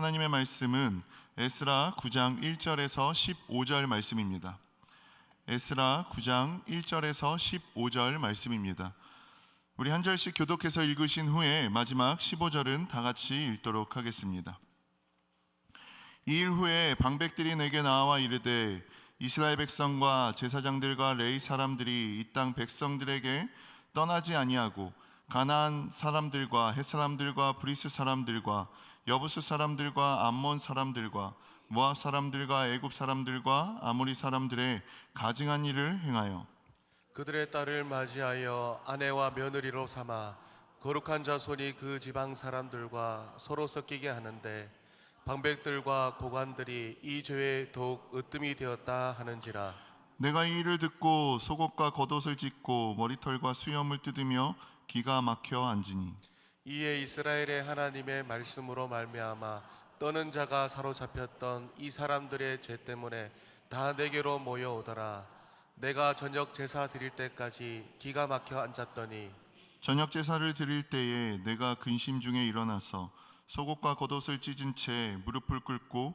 하나님의 말씀은 에스라 9장 1절에서 15절 말씀입니다. 에스라 9장 1절에서 15절 말씀입니다. 우리 한 절씩 교독해서 읽으신 후에 마지막 15절은 다 같이 읽도록 하겠습니다. 이 일 후에 방백들이 내게 나와 이르되 이스라엘 백성과 제사장들과 레위 사람들이 이 땅 백성들에게 떠나지 아니하고 가나안 사람들과 헷 사람들과 브리스 사람들과 여부스 사람들과 암몬 사람들과 모압 사람들과 애굽 사람들과 아모리 사람들의 가증한 일을 행하여 그들의 딸을 맞이하여 아내와 며느리로 삼아 거룩한 자손이 그 지방 사람들과 서로 섞이게 하는데 방백들과 고관들이 이 죄에 더욱 으뜸이 되었다 하는지라. 내가 이 일을 듣고 속옷과 겉옷을 찢고 머리털과 수염을 뜯으며 기가 막혀 앉으니 이에 이스라엘의 하나님의 말씀으로 말미암아 떠는 자가 사로잡혔던 이 사람들의 죄 때문에 다 내게로 모여오더라. 내가 저녁 제사 드릴 때까지 기가 막혀 앉았더니 저녁 제사를 드릴 때에 내가 근심 중에 일어나서 속옷과 겉옷을 찢은 채 무릎을 꿇고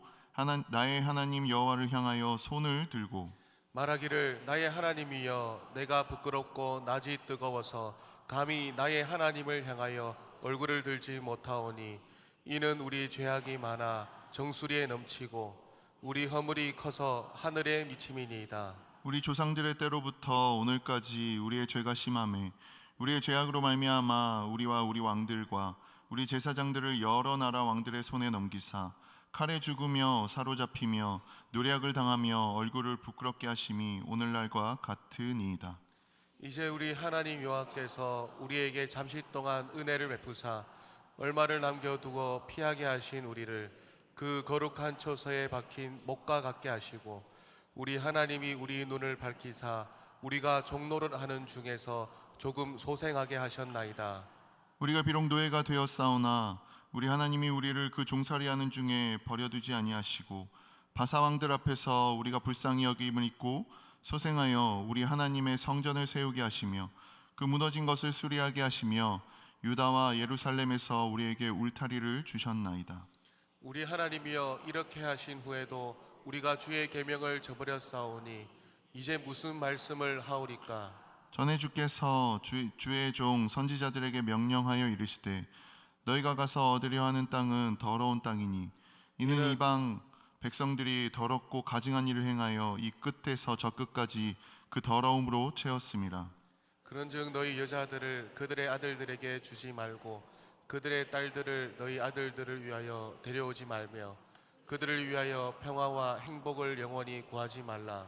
나의 하나님 여호와를 향하여 손을 들고 말하기를 나의 하나님이여 내가 부끄럽고 낯이 뜨거워서 감히 나의 하나님을 향하여 얼굴을 들지 못하오니 이는 우리 죄악이 많아 정수리에 넘치고 우리 허물이 커서 하늘에 미침이니이다. 우리 조상들의 때로부터 오늘까지 우리의 죄가 심하매 우리의 죄악으로 말미암아 우리와 우리 왕들과 우리 제사장들을 여러 나라 왕들의 손에 넘기사 칼에 죽으며 사로잡히며 노략을 당하며 얼굴을 부끄럽게 하심이 오늘날과 같으니이다. 이제 우리 하나님 여호와께서 우리에게 잠시 동안 은혜를 베푸사 얼마를 남겨두고 피하게 하신 우리를 그 거룩한 초소에 박힌 목과 같게 하시고 우리 하나님이 우리 눈을 밝히사 우리가 종노를 하는 중에서 조금 소생하게 하셨나이다. 우리가 비록 노예가 되었사오나 우리 하나님이 우리를 그 종살이하는 중에 버려두지 아니하시고 바사왕들 앞에서 우리가 불쌍히 여김을 입고 소생하여 우리 하나님의 성전을 세우게 하시며 그 무너진 것을 수리하게 하시며 유다와 예루살렘에서 우리에게 울타리를 주셨나이다. 우리 하나님이여 이렇게 하신 후에도 우리가 주의 계명을 저버렸사오니 이제 무슨 말씀을 하오리까? 전에 주께서 주의 종 선지자들에게 명령하여 이르시되 너희가 가서 얻으려 하는 땅은 더러운 땅이니 이는 이방 백성들이 더럽고 가증한 일을 행하여 이 끝에서 저 끝까지 그 더러움으로 채웠음이라. 그런즉 너희 여자들을 그들의 아들들에게 주지 말고 그들의 딸들을 너희 아들들을 위하여 데려오지 말며 그들을 위하여 평화와 행복을 영원히 구하지 말라.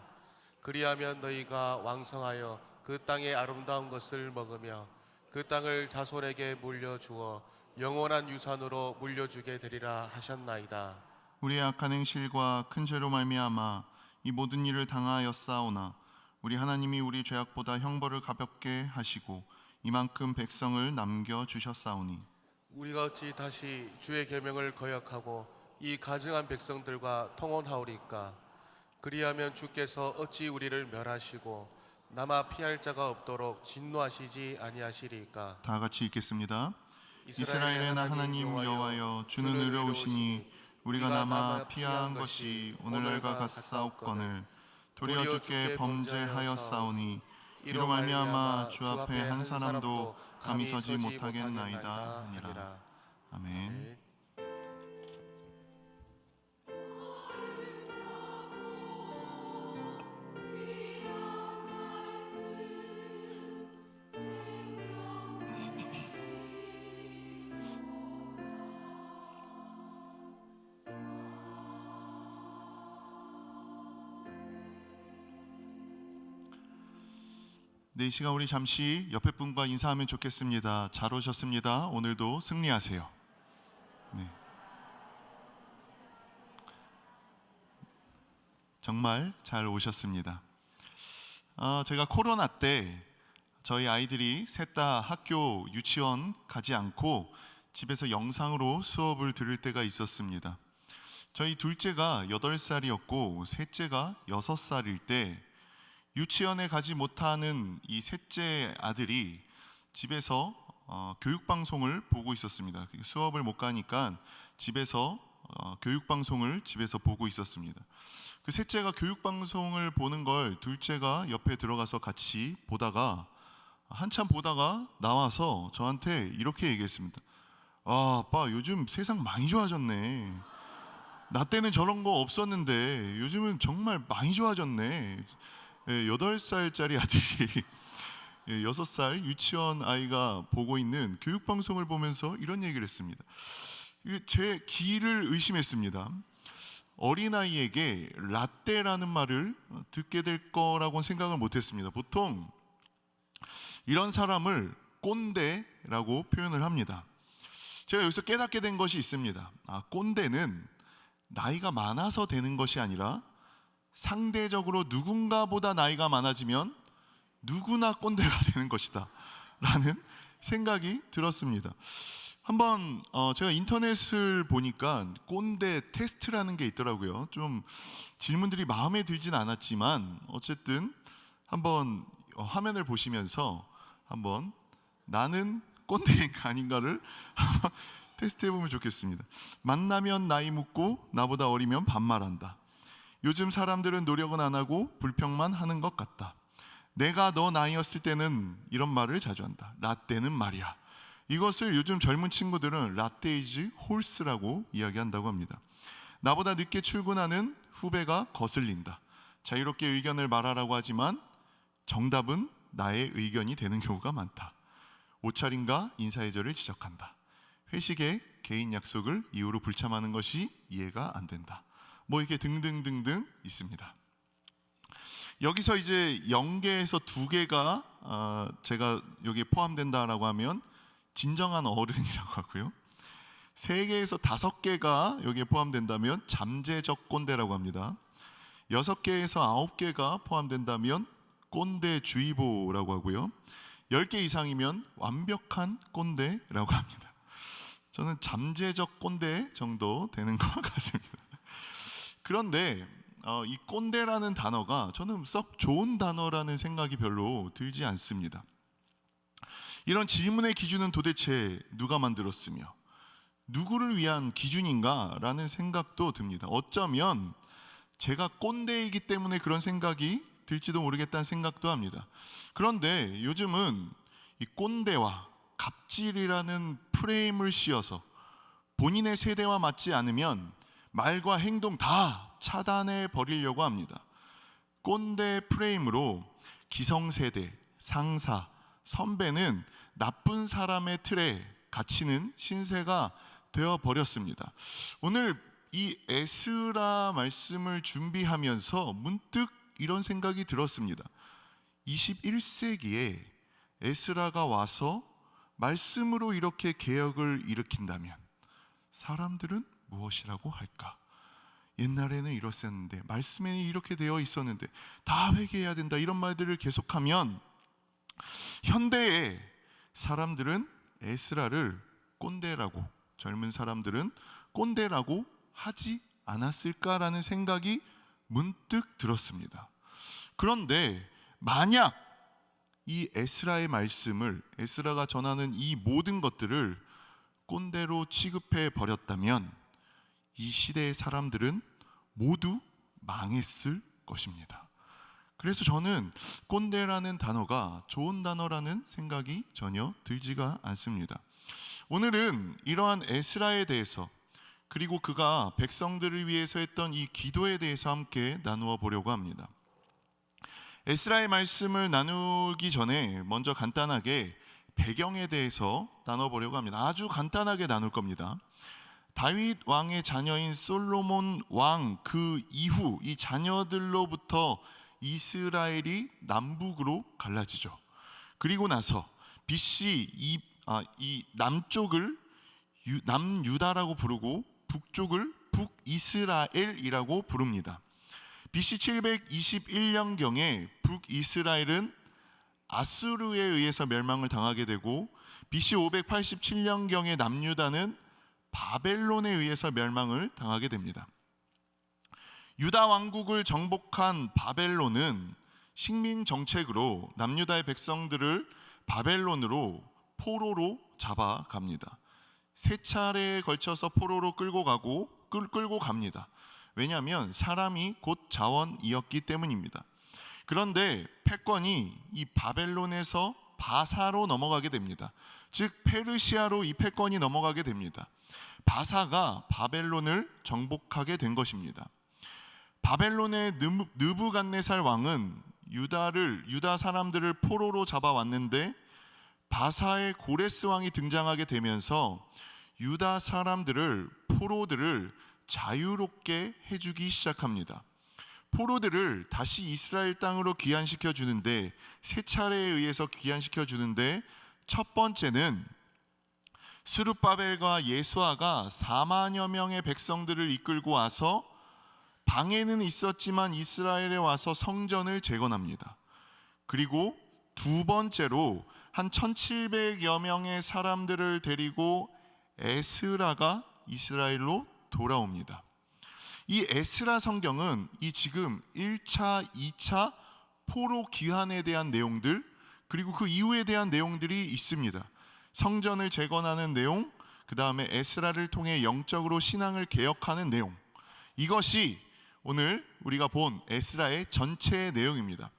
그리하면 너희가 왕성하여 그 땅의 아름다운 것을 먹으며 그 땅을 자손에게 물려주어 영원한 유산으로 물려주게 되리라 하셨나이다. 우리의 악한 행실과 큰 죄로 말미암아 이 모든 일을 당하였사오나 우리 하나님이 우리 죄악보다 형벌을 가볍게 하시고 이만큼 백성을 남겨 주셨사오니 우리가 어찌 다시 주의 계명을 거역하고 이 가증한 백성들과 통혼하오리까? 그리하면 주께서 어찌 우리를 멸하시고 남아 피할 자가 없도록 진노하시지 아니하시리까? 다 같이 읽겠습니다. 이스라엘의 하나님 여호와여 주는 의로우시니 우리가 남아 피한 것이 오늘날과 같사옵거늘 도리어 주께 범죄하였사오니 이로 말미암아 주 앞에 한 사람도 감히 서지 못하겠나이다 하니라. 아멘. 네, 이 시간 우리 잠시 옆에 분과 인사하면 좋겠습니다. 잘 오셨습니다. 오늘도 승리하세요. 네. 정말 잘 오셨습니다. 제가 코로나 때 저희 아이들이 셋 다 학교 유치원 가지 않고 집에서 영상으로 수업을 들을 때가 있었습니다. 저희 둘째가 8살이었고 셋째가 6살일 때 유치원에 가지 못하는 이 셋째 아들이 집에서 교육방송을 보고 있었습니다. 수업을 못 가니까 집에서 교육 방송을 집에서 보고 있었습니다. 그 셋째가 교육 방송을 보는 걸 둘째가 옆에 들어가서 같이 보다가 한참 보다가 나와서 저한테 이렇게 얘기했습니다. 아, 아빠 요즘 세상 많이 좋아졌네. 나 때는 저런 거 없었는데 요즘은 정말 많이 좋아졌네. 8살짜리 아들이 6살 유치원 아이가 보고 있는 교육방송을 보면서 이런 얘기를 했습니다. 제 귀를 의심했습니다. 어린아이에게 라떼라는 말을 듣게 될 거라고는 생각을 못했습니다. 보통 이런 사람을 꼰대라고 표현을 합니다. 제가 여기서 깨닫게 된 것이 있습니다. 꼰대는 나이가 많아서 되는 것이 아니라 상대적으로 누군가보다 나이가 많아지면 누구나 꼰대가 되는 것이다 라는 생각이 들었습니다. 한번 제가 인터넷을 보니까 꼰대 테스트라는 게 있더라고요. 좀 질문들이 마음에 들진 않았지만 어쨌든 한번 화면을 보시면서 한번 나는 꼰대인가 아닌가를 한번 테스트해 보면 좋겠습니다. 만나면 나이 묻고 나보다 어리면 반말한다. 요즘 사람들은 노력은 안 하고 불평만 하는 것 같다. 내가 너 나이였을 때는 이런 말을 자주 한다. 라떼는 말이야. 이것을 요즘 젊은 친구들은 라떼이즈 홀스라고 이야기한다고 합니다. 나보다 늦게 출근하는 후배가 거슬린다. 자유롭게 의견을 말하라고 하지만 정답은 나의 의견이 되는 경우가 많다. 옷차림과 인사의절을 지적한다. 회식에 개인 약속을 이유로 불참하는 것이 이해가 안 된다. 뭐 이렇게 등등등등 있습니다. 여기서 이제 0개에서 2개가 제가 여기에 포함된다라고 하면 진정한 어른이라고 하고요. 3개에서 5개가 여기에 포함된다면 잠재적 꼰대라고 합니다. 6개에서 9개가 포함된다면 꼰대주의보라고 하고요. 10개 이상이면 완벽한 꼰대라고 합니다. 저는 잠재적 꼰대 정도 되는 것 같습니다. 그런데 이 꼰대라는 단어가 저는 썩 좋은 단어라는 생각이 별로 들지 않습니다. 이런 질문의 기준은 도대체 누가 만들었으며 누구를 위한 기준인가 라는 생각도 듭니다. 어쩌면 제가 꼰대이기 때문에 그런 생각이 들지도 모르겠다는 생각도 합니다. 그런데 요즘은 이 꼰대와 갑질이라는 프레임을 씌워서 본인의 세대와 맞지 않으면 말과 행동 다 차단해 버리려고 합니다. 꼰대 프레임으로 기성세대, 상사, 선배는 나쁜 사람의 틀에 갇히는 신세가 되어 버렸습니다. 오늘 이 에스라 말씀을 준비하면서 문득 이런 생각이 들었습니다. 21세기에 에스라가 와서 말씀으로 이렇게 개혁을 일으킨다면 사람들은 무엇이라고 할까? 옛날에는 이랬었는데 말씀에는 이렇게 되어 있었는데 다 회개해야 된다 이런 말들을 계속하면 현대의 사람들은 에스라를 꼰대라고, 젊은 사람들은 꼰대라고 하지 않았을까라는 생각이 문득 들었습니다. 그런데 만약 이 에스라의 말씀을, 에스라가 전하는 이 모든 것들을 꼰대로 취급해 버렸다면 이 시대의 사람들은 모두 망했을 것입니다. 그래서 저는 꼰대라는 단어가 좋은 단어라는 생각이 전혀 들지가 않습니다. 오늘은 이러한 에스라에 대해서 그리고 그가 백성들을 위해서 했던 이 기도에 대해서 함께 나누어 보려고 합니다. 에스라의 말씀을 나누기 전에 먼저 간단하게 배경에 대해서 나눠보려고 합니다. 아주 간단하게 나눌 겁니다. 다윗 왕의 자녀인 솔로몬 왕 그 이후 이 자녀들로부터 이스라엘이 남북으로 갈라지죠. 그리고 나서 BC 이 남쪽을 남유다라고 부르고 북쪽을 북이스라엘이라고 부릅니다. BC 721년경에 북이스라엘은 아수르에 의해서 멸망을 당하게 되고 BC 587년경에 남유다는 바벨론에 의해서 멸망을 당하게 됩니다. 유다 왕국을 정복한 바벨론은 식민 정책으로 남유다의 백성들을 바벨론으로 포로로 잡아갑니다. 3차례에 걸쳐서 포로로 끌고 가고 끌고 갑니다. 왜냐하면 사람이 곧 자원이었기 때문입니다. 그런데 패권이 이 바벨론에서 바사로 넘어가게 됩니다. 즉 페르시아로 이 패권이 넘어가게 됩니다. 바사가 바벨론을 정복하게 된 것입니다. 바벨론의 느부갓네살 왕은 유다 사람들을 포로로 잡아왔는데 바사의 고레스 왕이 등장하게 되면서 유다 사람들을, 포로들을 자유롭게 해주기 시작합니다. 포로들을 다시 이스라엘 땅으로 귀환시켜 주는데, 세 차례에 의해서 귀환시켜 주는데, 첫 번째는 스룹바벨과 예수아가 4만여 명의 백성들을 이끌고 와서 방해는 있었지만 이스라엘에 와서 성전을 재건합니다. 그리고 두 번째로 한 1700여 명의 사람들을 데리고 에스라가 이스라엘로 돌아옵니다. 이 에스라 성경은 이 지금 1차, 2차 포로 귀환에 대한 내용들, 그리고 그 이후에 대한 내용들이 있습니다. 성전을 재건하는 내용, 그 다음에 에스라를 통해 영적으로 신앙을 개혁하는 내용, 이것이 오늘 우리가 본 에스라의 전체 내용입니다.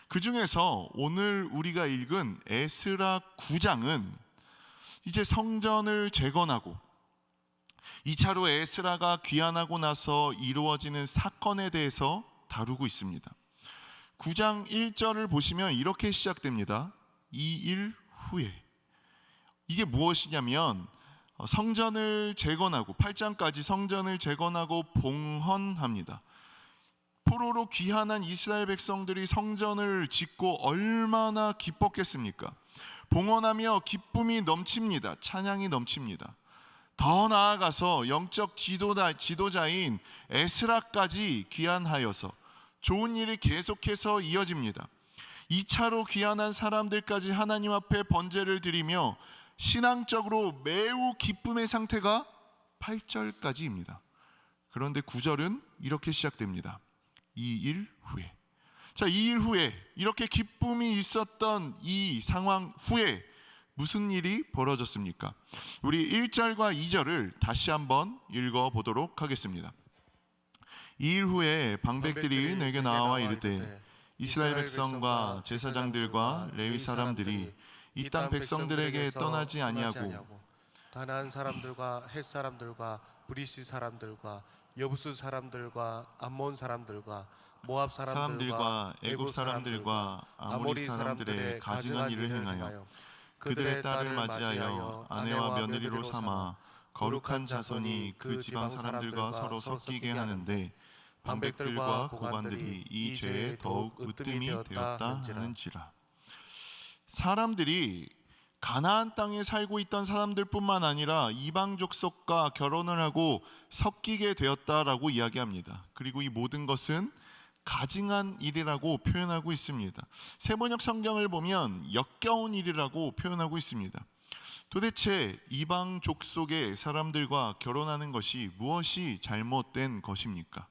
그 중에서 오늘 우리가 읽은 에스라 9장은 이제 성전을 재건하고 2차로 에스라가 귀환하고 나서 이루어지는 사건에 대해서 다루고 있습니다. 9장 1절을 보시면 이렇게 시작됩니다. 이 일 후에. 이게 무엇이냐면 성전을 재건하고 8장까지 성전을 재건하고 봉헌합니다. 포로로 귀환한 이스라엘 백성들이 성전을 짓고 얼마나 기뻤겠습니까? 봉헌하며 기쁨이 넘칩니다. 찬양이 넘칩니다. 더 나아가서 영적 지도자인 에스라까지 귀환하여서 좋은 일이 계속해서 이어집니다. 2차로 귀환한 사람들까지 하나님 앞에 번제를 드리며 신앙적으로 매우 기쁨의 상태가 8절까지입니다. 그런데 9절은 이렇게 시작됩니다. 이 일 후에. 자, 이 일 후에, 이렇게 기쁨이 있었던 이 상황 후에 무슨 일이 벌어졌습니까? 우리 1절과 2절을 다시 한번 읽어보도록 하겠습니다. 이 일 후에 방백들이 내게 나와 이르되 이스라엘 백성과 제사장들과 레위 사람들이 이 땅 백성들에게 떠나지 아니하고 가나안 사람들과 헷 사람들과 브리시 사람들과 여부스 사람들과 암몬 사람들과 모압 사람들과 애굽 사람들과 아모리 사람들의 가증한 일을 행하여 그들의 딸을 맞이하여 아내와 며느리로 삼아 거룩한 자손이 그 지방 사람들과 서로 섞이게 하는데 방백들과 고관들이 이 죄에 더욱 으뜸이 되었다 하는지라. 사람들이 가나안 땅에 살고 있던 사람들뿐만 아니라 이방 족속과 결혼을 하고 섞이게 되었다라고 이야기합니다. 그리고 이 모든 것은 가증한 일이라고 표현하고 있습니다. 세번역 성경을 보면 역겨운 일이라고 표현하고 있습니다. 도대체 이방 족속의 사람들과 결혼하는 것이 무엇이 잘못된 것입니까?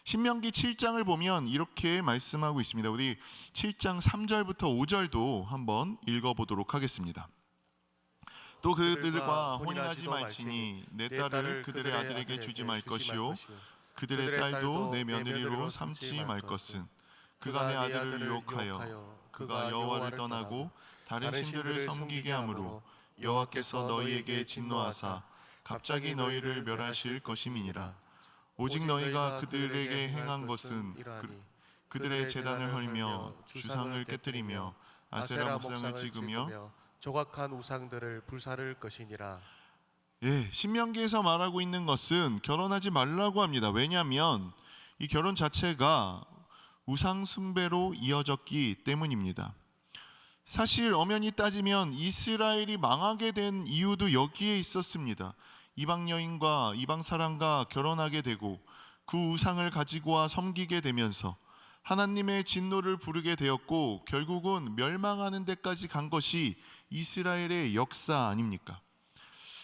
신명기 7장을 보면 이렇게 말씀하고 있습니다. 우리 7장 3절부터 5절도 한번 읽어보도록 하겠습니다. 또 그들과 혼인하지 말지니 내 딸을 그들의 아들에게 주지 말 것이요 그들의 딸도 내 며느리로 삼지 말 것은 그가 내 아들을 유혹하여 그가 여호와를 떠나고 다른 신들을 섬기게 하므로 여호와께서 너희에게 진노하사 갑자기 너희를 멸하실 것임이니라. 오직 너희가 그들에게 행한 것은 그들의 제단을 헐며 주상을 깨뜨리며 아세라 목상을 찍으며 조각한 우상들을 불사를 것이니라. 예, 신명기에서 말하고 있는 것은 결혼하지 말라고 합니다. 왜냐하면 이 결혼 자체가 우상 숭배로 이어졌기 때문입니다. 사실 엄연히 따지면 이스라엘이 망하게 된 이유도 여기에 있었습니다. 이방 여인과 이방 사람과 결혼하게 되고 그 우상을 가지고 와 섬기게 되면서 하나님의 진노를 부르게 되었고 결국은 멸망하는 데까지 간 것이 이스라엘의 역사 아닙니까?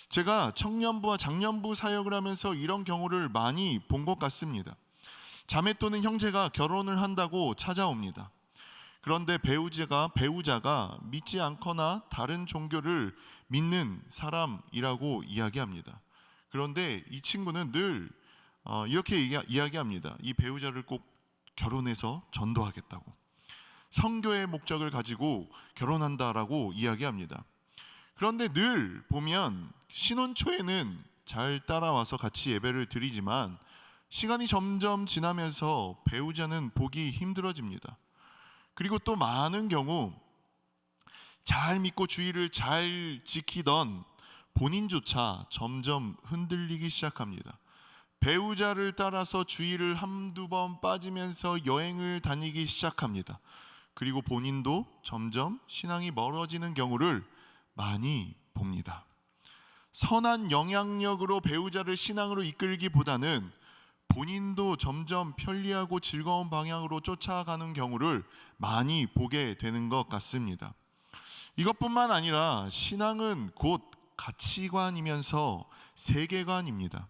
제가 청년부와 장년부 사역을 하면서 이런 경우를 많이 본 것 같습니다. 자매 또는 형제가 결혼을 한다고 찾아옵니다. 그런데 배우자가 믿지 않거나 다른 종교를 믿는 사람이라고 이야기합니다. 그런데 이 친구는 늘 이렇게 이야기합니다. 이 배우자를 꼭 결혼해서 전도하겠다고, 성교의 목적을 가지고 결혼한다라고 이야기합니다. 그런데 늘 보면 신혼 초에는 잘 따라와서 같이 예배를 드리지만 시간이 점점 지나면서 배우자는 보기 힘들어집니다. 그리고 또 많은 경우 잘 믿고 주의를 잘 지키던 본인조차 점점 흔들리기 시작합니다. 배우자를 따라서 주의를 한두 번 빠지면서 여행을 다니기 시작합니다. 그리고 본인도 점점 신앙이 멀어지는 경우를 많이 봅니다. 선한 영향력으로 배우자를 신앙으로 이끌기보다는 본인도 점점 편리하고 즐거운 방향으로 쫓아가는 경우를 많이 보게 되는 것 같습니다. 이것뿐만 아니라 신앙은 곧 가치관이면서 세계관입니다.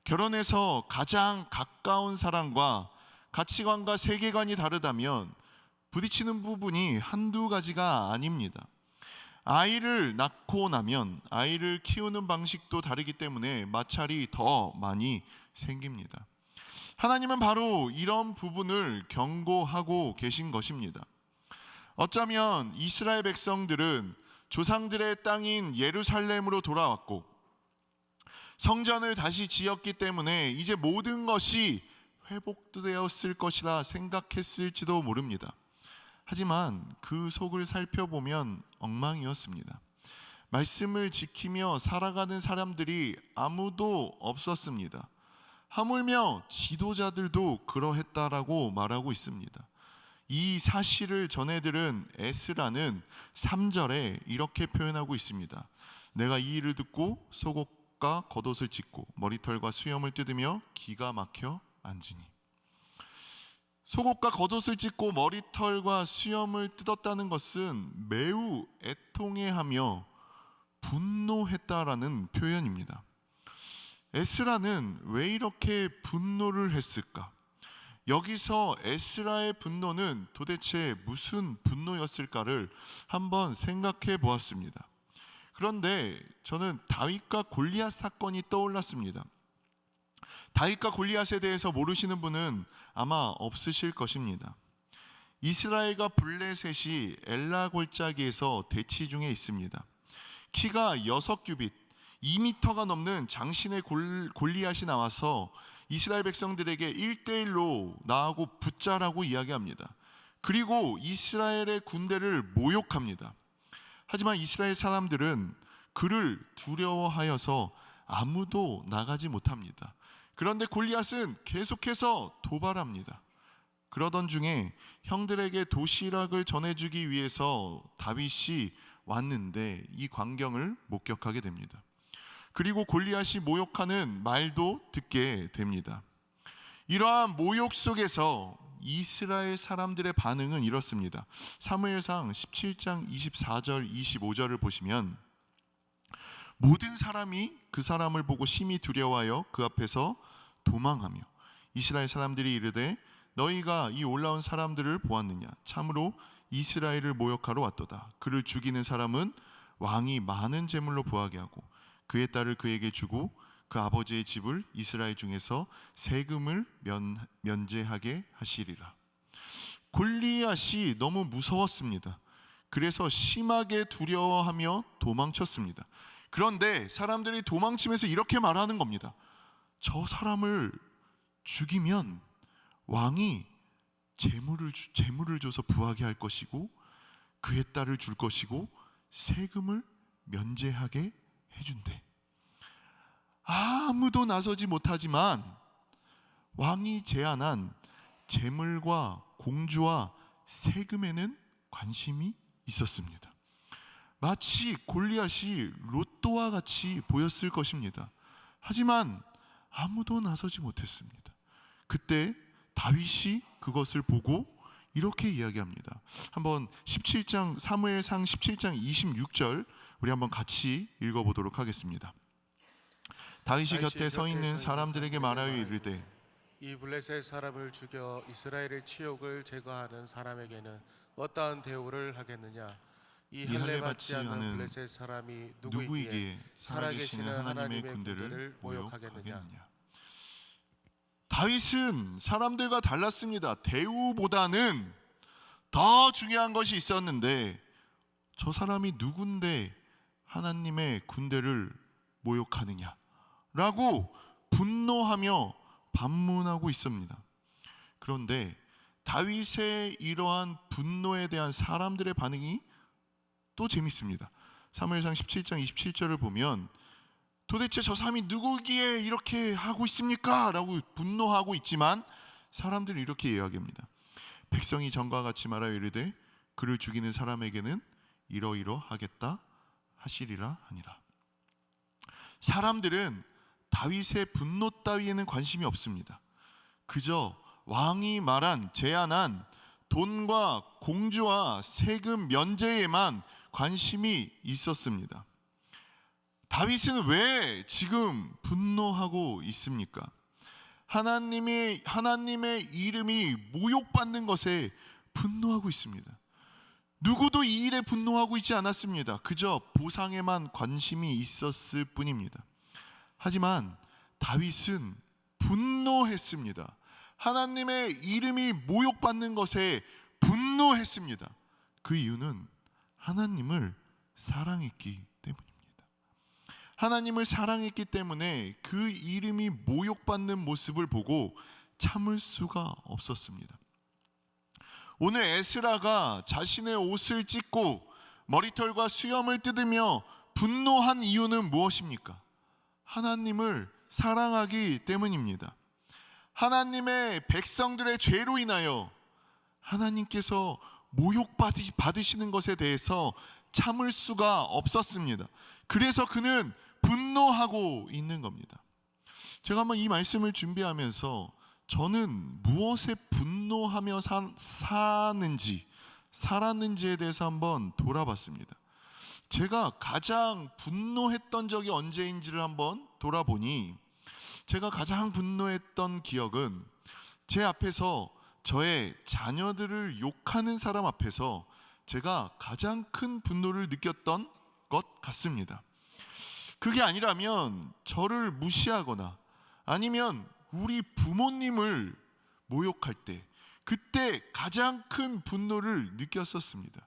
결혼해서 가장 가까운 사람과 가치관과 세계관이 다르다면 부딪히는 부분이 한두 가지가 아닙니다. 아이를 낳고 나면 아이를 키우는 방식도 다르기 때문에 마찰이 더 많이 생깁니다. 하나님은 바로 이런 부분을 경고하고 계신 것입니다. 어쩌면 이스라엘 백성들은 조상들의 땅인 예루살렘으로 돌아왔고 성전을 다시 지었기 때문에 이제 모든 것이 회복되었을 것이라 생각했을지도 모릅니다. 하지만 그 속을 살펴보면 엉망이었습니다. 말씀을 지키며 살아가는 사람들이 아무도 없었습니다. 하물며 지도자들도 그러했다라고 말하고 있습니다. 이 사실을 전해들은 에스라는 3절에 이렇게 표현하고 있습니다. 내가 이 일을 듣고 속옷과 겉옷을 찢고 머리털과 수염을 뜯으며 기가 막혀 앉으니. 속옷과 겉옷을 찢고 머리털과 수염을 뜯었다는 것은 매우 애통해하며 분노했다라는 표현입니다. 에스라는 왜 이렇게 분노를 했을까? 여기서 에스라의 분노는 도대체 무슨 분노였을까를 한번 생각해 보았습니다. 그런데 저는 다윗과 골리앗 사건이 떠올랐습니다. 다윗과 골리앗에 대해서 모르시는 분은 아마 없으실 것입니다. 이스라엘과 블레셋이 엘라 골짜기에서 대치 중에 있습니다. 키가 6규빗, 2m가 넘는 장신의 골리앗이 나와서 이스라엘 백성들에게 1대1로 나하고 붙자라고 이야기합니다. 그리고 이스라엘의 군대를 모욕합니다. 하지만 이스라엘 사람들은 그를 두려워하여서 아무도 나가지 못합니다. 그런데 골리앗은 계속해서 도발합니다. 그러던 중에 형들에게 도시락을 전해주기 위해서 다윗이 왔는데 이 광경을 목격하게 됩니다. 그리고 골리앗이 모욕하는 말도 듣게 됩니다. 이러한 모욕 속에서 이스라엘 사람들의 반응은 이렇습니다. 사무엘상 17장 24절 25절을 보시면 모든 사람이 그 사람을 보고 심히 두려워하여 그 앞에서 도망하며 이스라엘 사람들이 이르되 너희가 이 올라온 사람들을 보았느냐? 참으로 이스라엘을 모욕하러 왔도다. 그를 죽이는 사람은 왕이 많은 재물로 부하게 하고 그의 딸을 그에게 주고 그 아버지의 집을 이스라엘 중에서 세금을 면제하게 하시리라. 골리앗이 너무 무서웠습니다. 그래서 심하게 두려워하며 도망쳤습니다. 그런데 사람들이 도망치면서 이렇게 말하는 겁니다. 저 사람을 죽이면 왕이 재물을 줘서 부하게 할 것이고 그의 딸을 줄 것이고 세금을 면제하게 해준대. 아무도 나서지 못하지만 왕이 제안한 재물과 공주와 세금에는 관심이 있었습니다. 마치 골리앗이 로또와 같이 보였을 것입니다. 하지만 아무도 나서지 못했습니다. 그때 다윗이 그것을 보고 이렇게 이야기합니다. 한번 17장 사무엘상 17장 26절 우리 한번 같이 읽어보도록 하겠습니다. 다윗이 곁에 서 있는 사람들에게 말하여 이르되 이 블레셋 사람을 죽여 이스라엘의 치욕을 제거하는 사람에게는 어떠한 대우를 하겠느냐? 이 할례 받지 않는 블레셋 사람이 누구이기에 살아계시는 하나님의 군대를 모욕하겠느냐. 다윗은 사람들과 달랐습니다. 대우보다는 더 중요한 것이 있었는데 저 사람이 누군데 하나님의 군대를 모욕하느냐라고 분노하며 반문하고 있습니다. 그런데 다윗의 이러한 분노에 대한 사람들의 반응이 또 재밌습니다. 사무엘상 17장 27절을 보면 도대체 저 사람이 누구기에 이렇게 하고 있습니까? 라고 분노하고 있지만 사람들은 이렇게 이야기합니다. 백성이 전과 같이 말하여 이르되 그를 죽이는 사람에게는 이러이러하겠다 하시리라 하니라. 사람들은 다윗의 분노 따위에는 관심이 없습니다. 그저 왕이 말한 제안한 돈과 공주와 세금 면제에만 관심이 있었습니다. 다윗은 왜 지금 분노하고 있습니까? 하나님의 이름이 모욕받는 것에 분노하고 있습니다. 누구도 이 일에 분노하고 있지 않았습니다. 그저 보상에만 관심이 있었을 뿐입니다. 하지만 다윗은 분노했습니다. 하나님의 이름이 모욕받는 것에 분노했습니다. 그 이유는 하나님을 사랑했기 때문입니다. 하나님을 사랑했기 때문에 그 이름이 모욕받는 모습을 보고 참을 수가 없었습니다. 오늘 에스라가 자신의 옷을 찢고 머리털과 수염을 뜯으며 분노한 이유는 무엇입니까? 하나님을 사랑하기 때문입니다. 하나님의 백성들의 죄로 인하여 하나님께서 모욕받으시는 것에 대해서 참을 수가 없었습니다. 그래서 그는 분노하고 있는 겁니다. 제가 한번 이 말씀을 준비하면서 저는 무엇에 분노하며 살았는지에 대해서 한번 돌아봤습니다. 제가 가장 분노했던 적이 언제인지를 한번 돌아보니 제가 가장 분노했던 기억은 제 앞에서 저의 자녀들을 욕하는 사람 앞에서 제가 가장 큰 분노를 느꼈던 것 같습니다. 그게 아니라면 저를 무시하거나 아니면 우리 부모님을 모욕할 때 그때 가장 큰 분노를 느꼈었습니다.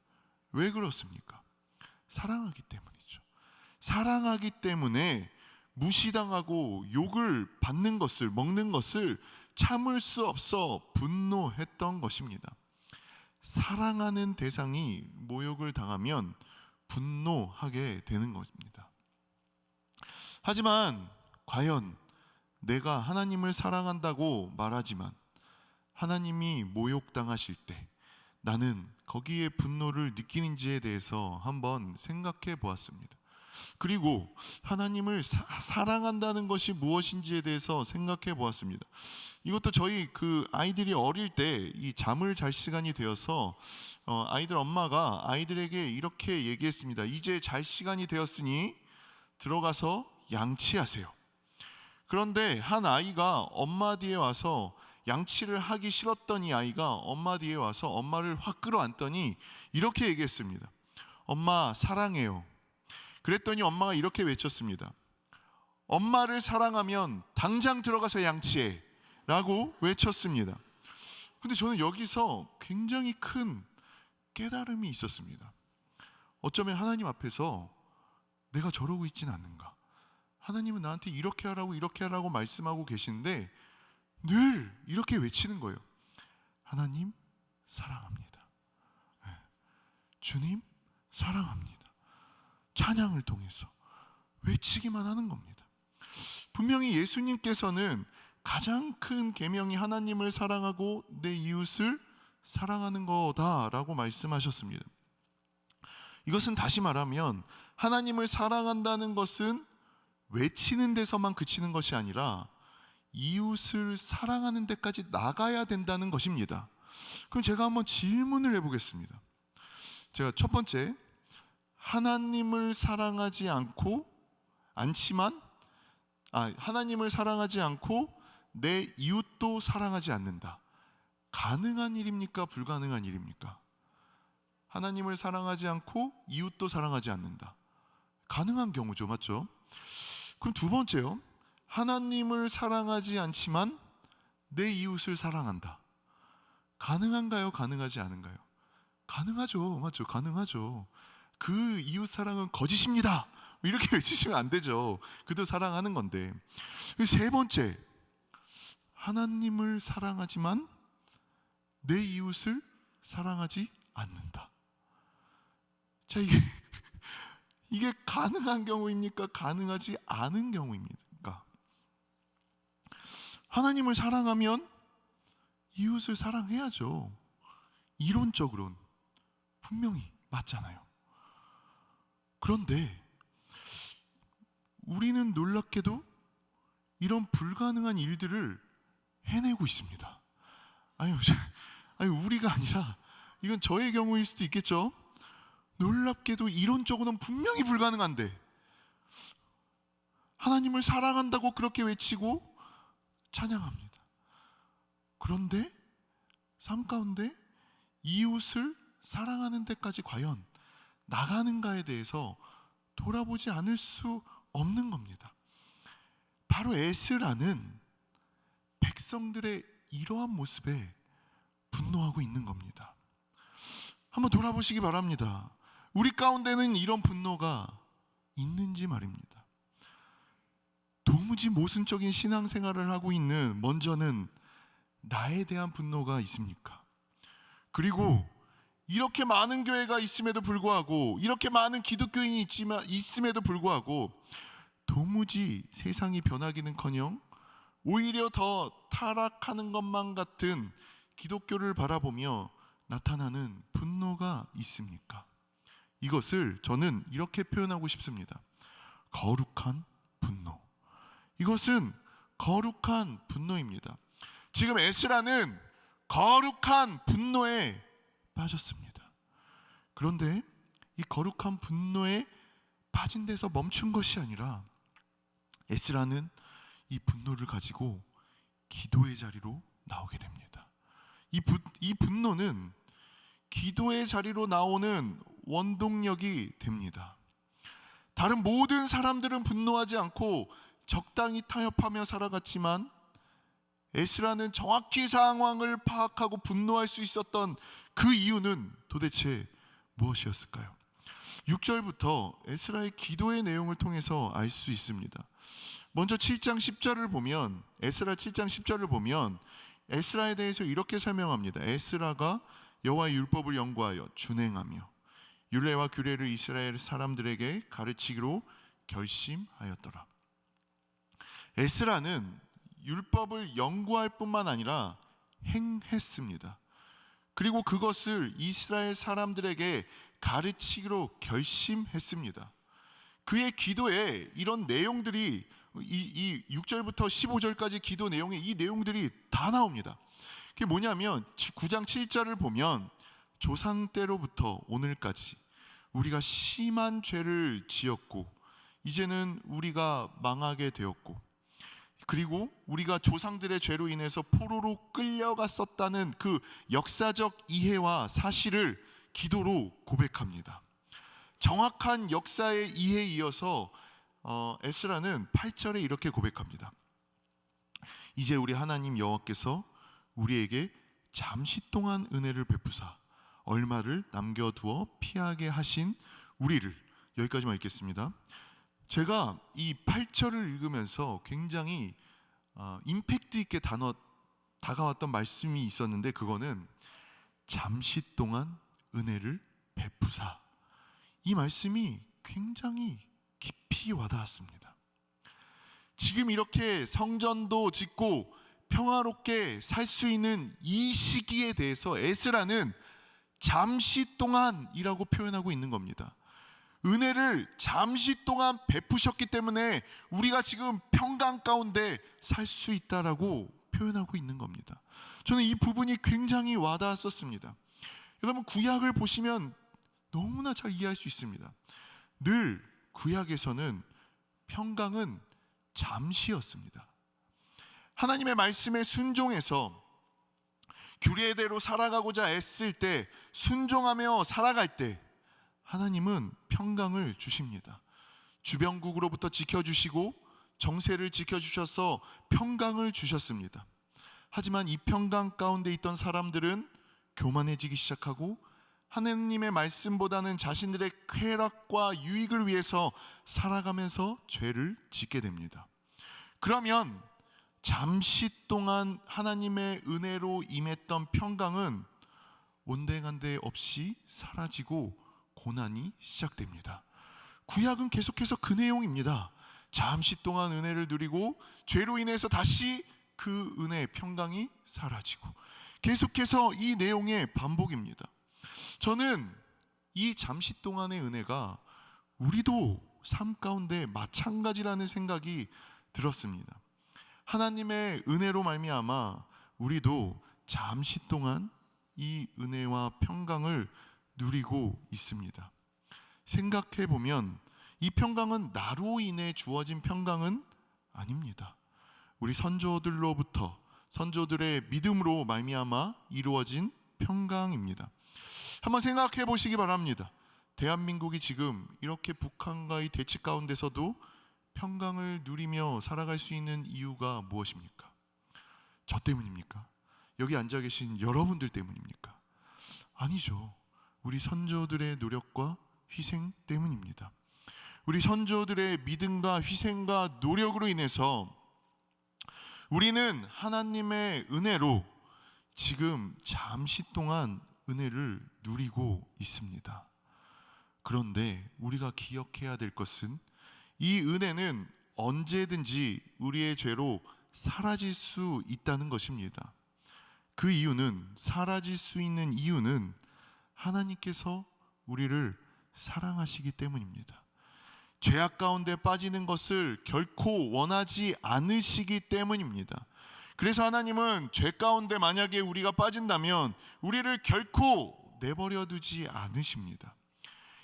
왜 그렇습니까? 사랑하기 때문이죠. 사랑하기 때문에 무시당하고 욕을 받는 것을 먹는 것을 참을 수 없어 분노했던 것입니다. 사랑하는 대상이 모욕을 당하면 분노하게 되는 것입니다. 하지만 과연 내가 하나님을 사랑한다고 말하지만 하나님이 모욕당하실 때 나는 거기에 분노를 느끼는지에 대해서 한번 생각해 보았습니다. 그리고 하나님을 사랑한다는 것이 무엇인지에 대해서 생각해 보았습니다. 이것도 저희 아이들이 어릴 때 이 잠을 잘 시간이 되어서 아이들 엄마가 아이들에게 이렇게 얘기했습니다. 이제 잘 시간이 되었으니 들어가서 양치하세요. 그런데 한 아이가 엄마 뒤에 와서 양치를 하기 싫었던 이 아이가 엄마 뒤에 와서 엄마를 확 끌어안더니 이렇게 얘기했습니다. 엄마 사랑해요. 그랬더니 엄마가 이렇게 외쳤습니다. 엄마를 사랑하면 당장 들어가서 양치해 라고 외쳤습니다. 근데 저는 여기서 굉장히 큰 깨달음이 있었습니다. 어쩌면 하나님 앞에서 내가 저러고 있지는 않는가? 하나님은 나한테 이렇게 하라고 말씀하고 계시는데 늘 이렇게 외치는 거예요. 하나님 사랑합니다. 주님 사랑합니다. 찬양을 통해서 외치기만 하는 겁니다. 분명히 예수님께서는 가장 큰 계명이 하나님을 사랑하고 내 이웃을 사랑하는 거다라고 말씀하셨습니다. 이것은 다시 말하면 하나님을 사랑한다는 것은 외치는 데서만 그치는 것이 아니라 이웃을 사랑하는 데까지 나가야 된다는 것입니다. 그럼 제가 한번 질문을 해보겠습니다. 제가 첫 번째, 하나님을 사랑하지 않고 내 이웃도 사랑하지 않는다. 가능한 일입니까? 불가능한 일입니까? 하나님을 사랑하지 않고 이웃도 사랑하지 않는다. 가능한 경우죠, 맞죠? 그럼 두 번째요, 하나님을 사랑하지 않지만 내 이웃을 사랑한다. 가능한가요? 가능하지 않은가요? 가능하죠, 맞죠? 가능하죠. 그 이웃 사랑은 거짓입니다, 이렇게 외치시면 안 되죠. 그도 사랑하는 건데. 세 번째, 하나님을 사랑하지만 내 이웃을 사랑하지 않는다. 자, 이게 가능한 경우입니까? 가능하지 않은 경우입니까? 하나님을 사랑하면 이웃을 사랑해야죠. 이론적으로는 분명히 맞잖아요. 그런데 우리는 놀랍게도 이런 불가능한 일들을 해내고 있습니다. 아니 우리가 아니라 이건 저의 경우일 수도 있겠죠. 놀랍게도 이론적으로는 분명히 불가능한데 하나님을 사랑한다고 그렇게 외치고 찬양합니다. 그런데 삶 가운데 이웃을 사랑하는 데까지 과연 나가는가에 대해서 돌아보지 않을 수 없는 겁니다. 바로 에스라는 백성들의 이러한 모습에 분노하고 있는 겁니다. 한번 돌아보시기 바랍니다. 우리 가운데는 이런 분노가 있는지 말입니다. 도무지 모순적인 신앙생활을 하고 있는 먼저는 나에 대한 분노가 있습니까? 그리고 이렇게 많은 교회가 있음에도 불구하고, 이렇게 많은 기독교인이 있음에도 불구하고 도무지 세상이 변하기는커녕 오히려 더 타락하는 것만 같은 기독교를 바라보며 나타나는 분노가 있습니까? 이것을 저는 이렇게 표현하고 싶습니다. 거룩한 분노. 이것은 거룩한 분노입니다. 지금 에스라는 거룩한 분노에 빠졌습니다. 그런데 이 거룩한 분노에 빠진 데서 멈춘 것이 아니라 에스라는 이 분노를 가지고 기도의 자리로 나오게 됩니다. 이 분노는 기도의 자리로 나오는 원동력이 됩니다. 다른 모든 사람들은 분노하지 않고 적당히 타협하며 살아갔지만 에스라는 정확히 상황을 파악하고 분노할 수 있었던 그 이유는 도대체 무엇이었을까요? 6절부터 에스라의 기도의 내용을 통해서 알 수 있습니다. 먼저 7장 10절을 보면, 에스라 7장 10절을 보면 에스라에 대해서 이렇게 설명합니다. 에스라가 여호와의 율법을 연구하여 준행하며 율례와 규례를 이스라엘 사람들에게 가르치기로 결심하였더라. 에스라는 율법을 연구할 뿐만 아니라 행했습니다. 그리고 그것을 이스라엘 사람들에게 가르치기로 결심했습니다. 그의 기도에 이런 내용들이, 이 6절부터 15절까지 기도 내용에 이 내용들이 다 나옵니다. 그게 뭐냐면 9장 7절을 보면 조상 때로부터 오늘까지 우리가 심한 죄를 지었고 이제는 우리가 망하게 되었고, 그리고 우리가 조상들의 죄로 인해서 포로로 끌려갔었다는 그 역사적 이해와 사실을 기도로 고백합니다. 정확한 역사의 이해에 이어서 에스라는 8절에 이렇게 고백합니다. 이제 우리 하나님 여호와께서 우리에게 잠시 동안 은혜를 베푸사 얼마를 남겨두어 피하게 하신 우리를. 여기까지만 읽겠습니다. 제가 이 8절을 읽으면서 굉장히 임팩트 있게 다가왔던 말씀이 있었는데, 그거는 잠시 동안 은혜를 베푸사, 이 말씀이 굉장히 깊이 와닿았습니다. 지금 이렇게 성전도 짓고 평화롭게 살 수 있는 이 시기에 대해서 에스라는 잠시 동안이라고 표현하고 있는 겁니다. 은혜를 잠시 동안 베푸셨기 때문에 우리가 지금 평강 가운데 살 수 있다라고 표현하고 있는 겁니다. 저는 이 부분이 굉장히 와닿았었습니다. 여러분, 구약을 보시면 너무나 잘 이해할 수 있습니다. 늘 구약에서는 평강은 잠시였습니다. 하나님의 말씀에 순종해서 규례대로 살아가고자 애쓸 때, 순종하며 살아갈 때 하나님은 평강을 주십니다. 주변국으로부터 지켜주시고 정세를 지켜주셔서 평강을 주셨습니다. 하지만 이 평강 가운데 있던 사람들은 교만해지기 시작하고 하나님의 말씀보다는 자신들의 쾌락과 유익을 위해서 살아가면서 죄를 짓게 됩니다. 그러면 잠시 동안 하나님의 은혜로 임했던 평강은 온데간데 없이 사라지고 고난이 시작됩니다. 구약은 계속해서 그 내용입니다. 잠시 동안 은혜를 누리고 죄로 인해서 다시 그 은혜의 평강이 사라지고, 계속해서 이 내용의 반복입니다. 저는 이 잠시 동안의 은혜가 우리도 삶 가운데 마찬가지라는 생각이 들었습니다. 하나님의 은혜로 말미암아 우리도 잠시 동안 이 은혜와 평강을 누리고 있습니다. 생각해 보면 이 평강은 나로 인해 주어진 평강은 아닙니다. 우리 선조들로부터, 선조들의 믿음으로 말미암아 이루어진 평강입니다. 한번 생각해 보시기 바랍니다. 대한민국이 지금 이렇게 북한과의 대치 가운데서도 평강을 누리며 살아갈 수 있는 이유가 무엇입니까? 저 때문입니까? 여기 앉아 계신 여러분들 때문입니까? 아니죠. 우리 선조들의 노력과 희생 때문입니다. 우리 선조들의 믿음과 희생과 노력으로 인해서 우리는 하나님의 은혜로 지금 잠시 동안 은혜를 누리고 있습니다. 그런데 우리가 기억해야 될 것은 이 은혜는 언제든지 우리의 죄로 사라질 수 있다는 것입니다. 그 이유는, 사라질 수 있는 이유는 하나님께서 우리를 사랑하시기 때문입니다. 죄악 가운데 빠지는 것을 결코 원하지 않으시기 때문입니다. 그래서 하나님은 죄 가운데 만약에 우리가 빠진다면 우리를 결코 내버려 두지 않으십니다.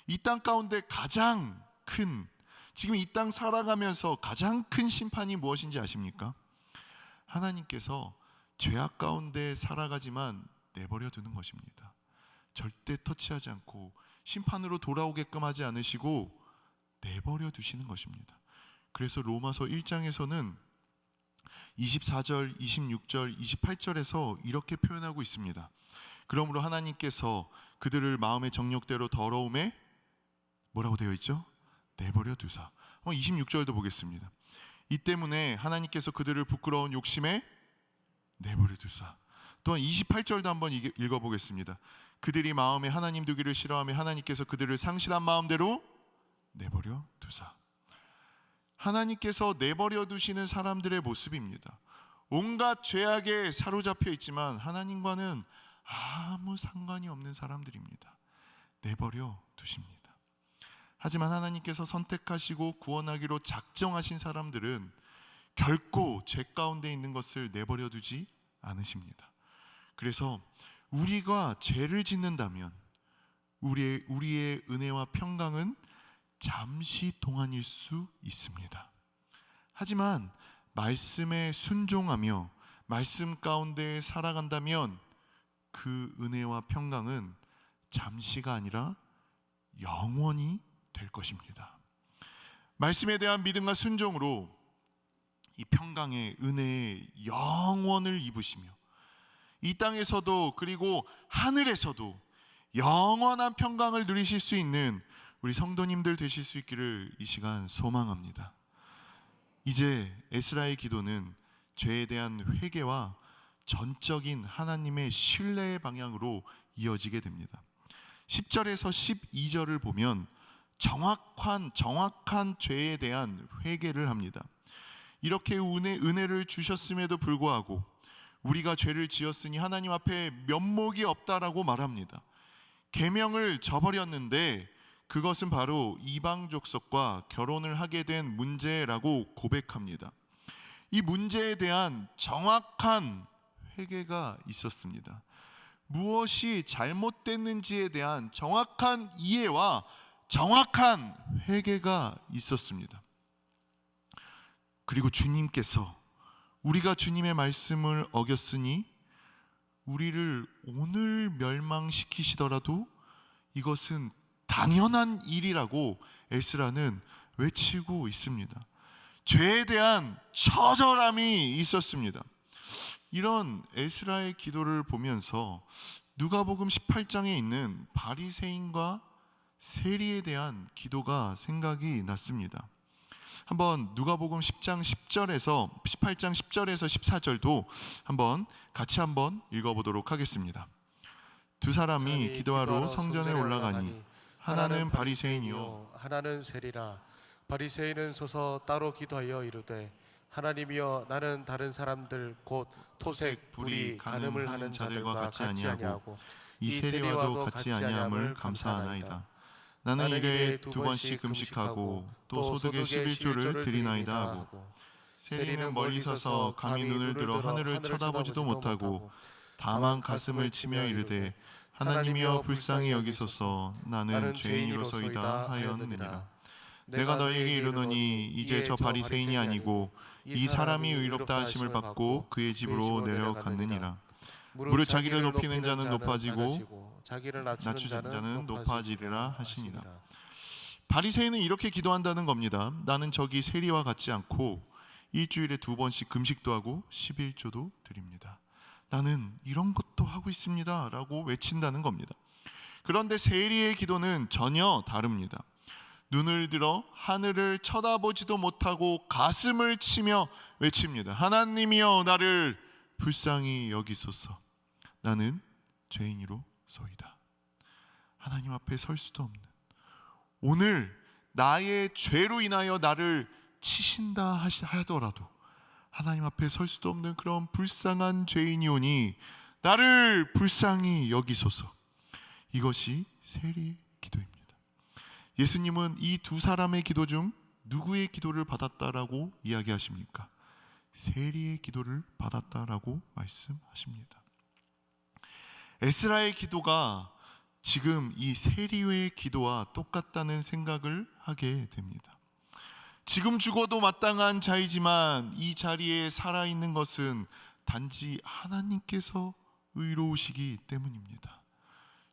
이 땅 가운데 가장 큰, 지금 이 땅 살아가면서 가장 큰 심판이 무엇인지 아십니까? 하나님께서 죄악 가운데 살아가지만 내버려 두는 것입니다. 절대 터치하지 않고 심판으로 돌아오게끔 하지 않으시고 내버려 두시는 것입니다. 그래서 로마서 1장에서는 24절, 26절, 28절에서 이렇게 표현하고 있습니다. 그러므로 하나님께서 그들을 마음의 정욕대로 더러움에 뭐라고 되어 있죠? 내버려 두사. 26절도 보겠습니다. 이 때문에 하나님께서 그들을 부끄러운 욕심에 내버려 두사. 또한 28절도 한번 읽어보겠습니다. 그들이 마음에 하나님 두기를 싫어하며 하나님께서 그들을 상실한 마음대로 내버려 두사. 하나님께서 내버려 두시는 사람들의 모습입니다. 온갖 죄악에 사로잡혀 있지만 하나님과는 아무 상관이 없는 사람들입니다. 내버려 두십니다. 하지만 하나님께서 선택하시고 구원하기로 작정하신 사람들은 결코 죄 가운데 있는 것을 내버려 두지 않으십니다. 그래서 우리가 죄를 짓는다면 우리의 은혜와 평강은 잠시 동안일 수 있습니다. 하지만 말씀에 순종하며 말씀 가운데 살아간다면 그 은혜와 평강은 잠시가 아니라 영원히 될 것입니다. 말씀에 대한 믿음과 순종으로 이 평강의 은혜의 영원을 입으시며 이 땅에서도 그리고 하늘에서도 영원한 평강을 누리실 수 있는 우리 성도님들 되실 수 있기를 이 시간 소망합니다. 이제 에스라의 기도는 죄에 대한 회개와 전적인 하나님의 신뢰의 방향으로 이어지게 됩니다. 10절에서 12절을 보면 정확한 죄에 대한 회개를 합니다. 이렇게 은혜를 주셨음에도 불구하고 우리가 죄를 지었으니 하나님 앞에 면목이 없다라고 말합니다. 계명을 저버렸는데 그것은 바로 이방 족속과 결혼을 하게 된 문제라고 고백합니다. 이 문제에 대한 정확한 회개가 있었습니다. 무엇이 잘못됐는지에 대한 정확한 이해와 정확한 회개가 있었습니다. 그리고 주님께서 우리가 주님의 말씀을 어겼으니 우리를 오늘 멸망시키시더라도 이것은 당연한 일이라고 에스라는 외치고 있습니다. 죄에 대한 처절함이 있었습니다. 이런 에스라의 기도를 보면서 누가복음 18장에 있는 바리새인과 세리에 대한 기도가 생각이 났습니다. 한번 누가복음 10장 10절에서 18장 10절에서 14절도 같이 읽어보도록 하겠습니다. 두 사람이 기도하러 성전에 올라가니 하나는 바리새인이요 하나는 세리라. 바리새인은 서서 따로 기도하여 이르되 하나님이여 나는 다른 사람들 곧 토색, 불의, 간음을 하는 자들과 같이 아니하고 이 세리와도 같이 아니함을 감사하나이다. 나는 일에 2번씩 금식하고 또 소득의 11조를 드리나이다 하고 세리는 멀리 서서 감히 눈을 들어 하늘을 쳐다보지도 못하고 다만 가슴을 치며 이르되 하나님이여 불쌍히 여기소서 나는 죄인이로소이다 하였느니라. 내가 너희에게 이르노니 이제 저 바리새인이 아니고 이 사람이 의롭다 하심을 받고 그의 집으로 내려갔느니라. 무릇 자기를 높이는 자는 높아지고 자기를 낮추는 자는 높아지리라 하시니라. 바리새인은 이렇게 기도한다는 겁니다. 나는 저기 세리와 같지 않고 일주일에 2번씩 금식도 하고 11조도 드립니다. 나는 이런 것도 하고 있습니다 라고 외친다는 겁니다. 그런데 세리의 기도는 전혀 다릅니다. 눈을 들어 하늘을 쳐다보지도 못하고 가슴을 치며 외칩니다. 하나님이여 나를 불쌍히 여기소서 나는 죄인이로소이다. 하나님 앞에 설 수도 없는, 오늘 나의 죄로 인하여 나를 치신다 하더라도 하나님 앞에 설 수도 없는 그런 불쌍한 죄인이오니 나를 불쌍히 여기소서. 이것이 세리의 기도입니다. 예수님은 이 두 사람의 기도 중 누구의 기도를 받았다라고 이야기하십니까? 세리의 기도를 받았다라고 말씀하십니다. 에스라의 기도가 지금 이 세리의 기도와 똑같다는 생각을 하게 됩니다. 지금 죽어도 마땅한 자이지만 이 자리에 살아있는 것은 단지 하나님께서 의로우시기 때문입니다.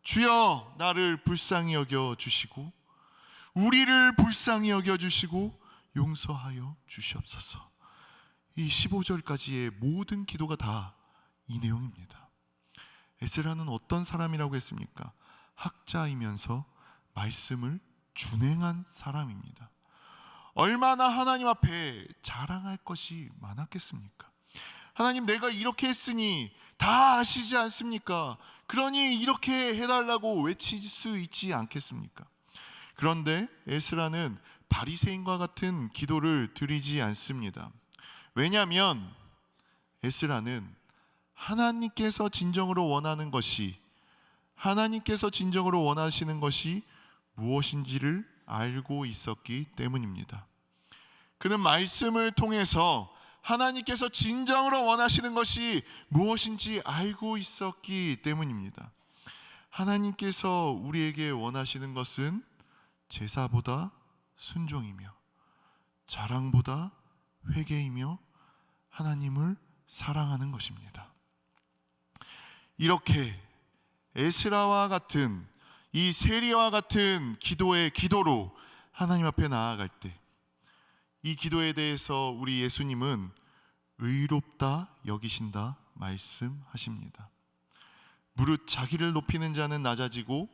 주여 나를 불쌍히 여겨 주시고 우리를 불쌍히 여겨 주시고 용서하여 주시옵소서. 이 15절까지의 모든 기도가 다 이 내용입니다. 에스라는 어떤 사람이라고 했습니까? 학자이면서 말씀을 준행한 사람입니다. 얼마나 하나님 앞에 자랑할 것이 많았겠습니까? 하나님, 내가 이렇게 했으니 다 아시지 않습니까? 그러니 이렇게 해달라고 외칠 수 있지 않겠습니까? 그런데 에스라는 바리새인과 같은 기도를 드리지 않습니다. 왜냐하면 에스라는 하나님께서 진정으로 원하는 것이, 하나님께서 진정으로 원하시는 것이 무엇인지를 알고 있었기 때문입니다. 그는 말씀을 통해서 하나님께서 진정으로 원하시는 것이 무엇인지 알고 있었기 때문입니다. 하나님께서 우리에게 원하시는 것은 제사보다 순종이며 자랑보다 회개이며 하나님을 사랑하는 것입니다. 이렇게 에스라와 같은, 이 세리와 같은 기도로 하나님 앞에 나아갈 때 이 기도에 대해서 우리 예수님은 의롭다 여기신다 말씀하십니다. 무릇 자기를 높이는 자는 낮아지고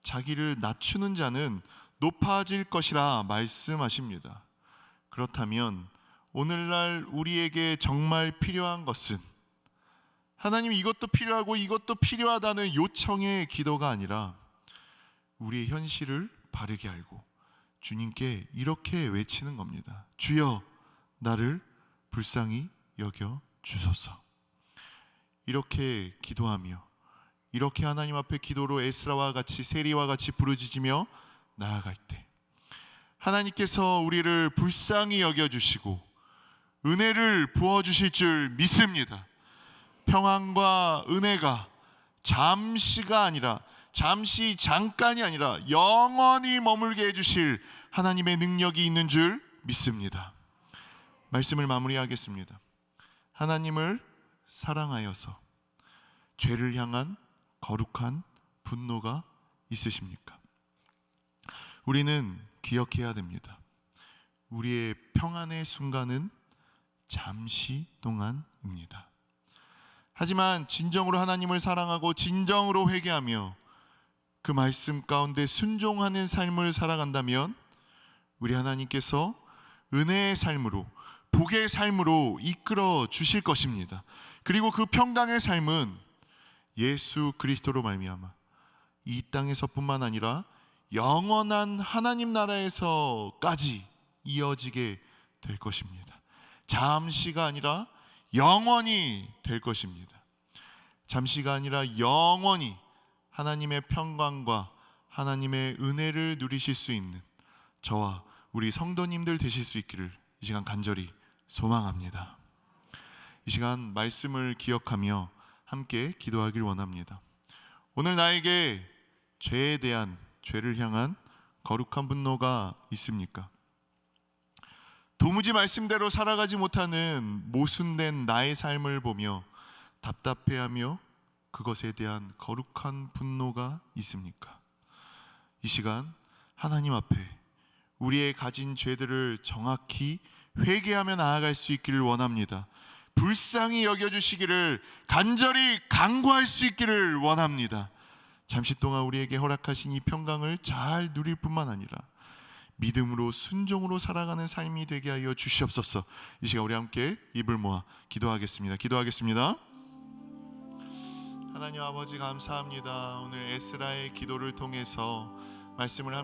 자기를 낮추는 자는 높아질 것이라 말씀하십니다. 그렇다면 오늘날 우리에게 정말 필요한 것은 하나님 이것도 필요하고 이것도 필요하다는 요청의 기도가 아니라 우리의 현실을 바르게 알고 주님께 이렇게 외치는 겁니다. 주여 나를 불쌍히 여겨 주소서. 이렇게 기도하며 이렇게 하나님 앞에 기도로 에스라와 같이 세리와 같이 부르짖으며 나아갈 때 하나님께서 우리를 불쌍히 여겨주시고 은혜를 부어주실 줄 믿습니다. 평안과 은혜가 잠시가 아니라, 잠깐이 아니라 영원히 머물게 해주실 하나님의 능력이 있는 줄 믿습니다. 말씀을 마무리하겠습니다. 하나님을 사랑하여서 죄를 향한 거룩한 분노가 있으십니까? 우리는 기억해야 됩니다. 우리의 평안의 순간은 잠시 동안입니다. 하지만 진정으로 하나님을 사랑하고 진정으로 회개하며 그 말씀 가운데 순종하는 삶을 살아간다면 우리 하나님께서 은혜의 삶으로, 복의 삶으로 이끌어 주실 것입니다. 그리고 그 평강의 삶은 예수 그리스도로 말미암아 이 땅에서뿐만 아니라 영원한 하나님 나라에서까지 이어지게 될 것입니다. 잠시가 아니라 영원히 될 것입니다. 잠시가 아니라 영원히 하나님의 평강과 하나님의 은혜를 누리실 수 있는 저와 우리 성도님들 되실 수 있기를 이 시간 간절히 소망합니다. 이 시간 말씀을 기억하며 함께 기도하길 원합니다. 오늘 나에게 죄에 대한, 죄를 향한 거룩한 분노가 있습니까? 도무지 말씀대로 살아가지 못하는 모순된 나의 삶을 보며 답답해하며 그것에 대한 거룩한 분노가 있습니까? 이 시간 하나님 앞에 우리의 가진 죄들을 정확히 회개하며 나아갈 수 있기를 원합니다. 불쌍히 여겨주시기를 간절히 간구할 수 있기를 원합니다. 잠시 동안 우리에게 허락하신 이 평강을 잘 누릴 뿐만 아니라 믿음으로 순종으로 살아가는 삶이 되게 하여 주시옵소서. 이 시간 우리 함께 입을 모아 기도하겠습니다. 하나님 아버지 감사합니다. 오늘 에스라의 기도를 통해서 말씀을